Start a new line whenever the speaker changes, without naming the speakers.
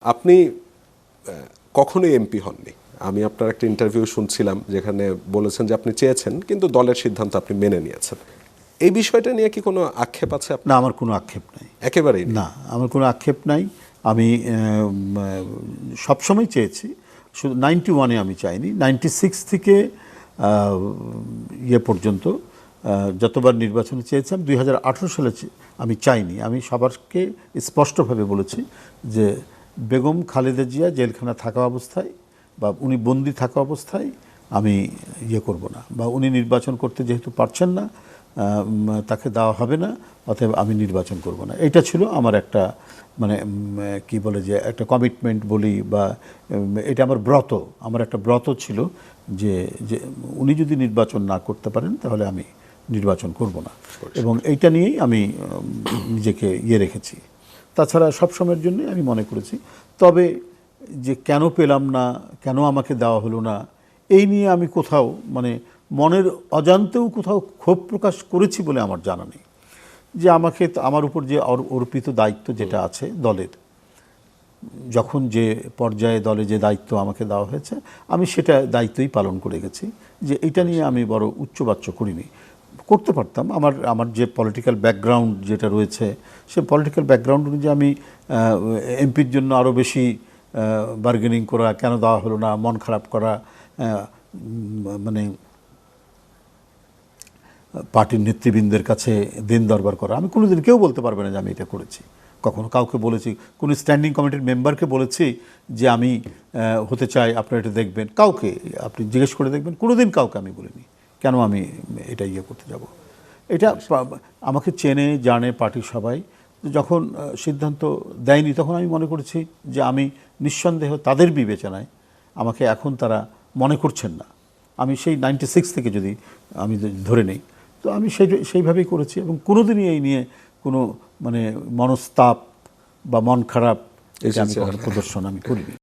আপনি কখনোই এমপি হননি। আমি আপনার একটা ইন্টারভিউ শুনছিলাম যেখানে বলেছেন যে আপনি চেয়েছেন কিন্তু দলের সিদ্ধান্ত আপনি মেনে নিয়েছেন। এই বিষয়টা নিয়ে কি কোনো আক্ষেপ আছে আপনার?
না, আমার কোনো আক্ষেপ নাই।
একেবারেই নেই?
না, আমার কোনো আক্ষেপ নাই। আমি সবসময় চেয়েছি, শুধু 91-এ আমি চাইনি, 96 থেকে ইয়ে পর্যন্ত যতবার নির্বাচনে চেয়েছিলাম, 2018 সালে আমি চাইনি। আমি সবারকে স্পষ্টভাবে বলেছি যে বেগম খালেদা জিয়া জেলখানা থাকা অবস্থায় বা উনি বন্দি থাকা অবস্থায় আমি ইয়ে করব না, বা উনি নির্বাচন করতে যেহেতু পারছেন না, তাকে দেওয়া হবে না, অতএব আমি নির্বাচন করব না। এটা ছিল আমার একটা মানে কি বলে যে একটা কমিটমেন্ট বলি, বা এটা আমার ব্রত, আমার একটা ব্রত ছিল যে যে উনি যদি নির্বাচন না করতে পারেন তাহলে আমি নির্বাচন করব না, এবং এইটা নিয়েই আমি নিজেকে ইয়ে রেখেছি। তাছাড়া সবসময়ের জন্যই আমি মনে করেছি। তবে যে কেন পেলাম না, কেন আমাকে দেওয়া হলো না, এই নিয়ে আমি কোথাও মানে মনের অজান্তেও কোথাও ক্ষোভ প্রকাশ করেছি বলে আমার জানা নেই। যে আমাকে আমার উপর যে অর্পিত দায়িত্ব যেটা আছে দলের, যখন যে পর্যায়ে দলে যে দায়িত্ব আমাকে দেওয়া হয়েছে, আমি সেটা দায়িত্বই পালন করে গেছি। যে এটা নিয়ে আমি বড় উচ্চবাচ্য করিনি। করতে পারতাম, আমার যে পলিটিক্যাল ব্যাকগ্রাউন্ড যেটা রয়েছে, সে পলিটিক্যাল ব্যাকগ্রাউন্ড অনুযায়ী আমি এমপির জন্য আরও বেশি বার্গেনিং করা, কেন দেওয়া হলো না, মন খারাপ করা, মানে পার্টির নেতৃবৃন্দের কাছে দিন দরবার করা, আমি কোনোদিন, কেউ বলতে পারবে না যে আমি এটা করেছি। কখনো কাউকে বলেছি, কোনো স্ট্যান্ডিং কমিটির মেম্বারকে বলেছি যে আমি হতে চাই, আপনারা এটা দেখবেন, কাউকে আপনি জিজ্ঞেস করে দেখবেন, কোনোদিন কাউকে আমি বলিনি কেন আমি এটা ইয়ে করতে যাব। এটা আমাকে চেনে জানে পার্টির সবাই। যখন সিদ্ধান্ত দেয়নি তখন আমি মনে করেছি যে আমি নিঃসন্দেহ তাদের বিবেচনায় আমাকে এখন তারা মনে করছেন না। আমি সেই 96 থেকে যদি আমি ধরে নেই, তো আমি সেইভাবেই করেছি, এবং কোনোদিনই এই নিয়ে কোনো মানে মনস্তাপ বা মন খারাপ এটা আমি প্রদর্শন আমি করিনি।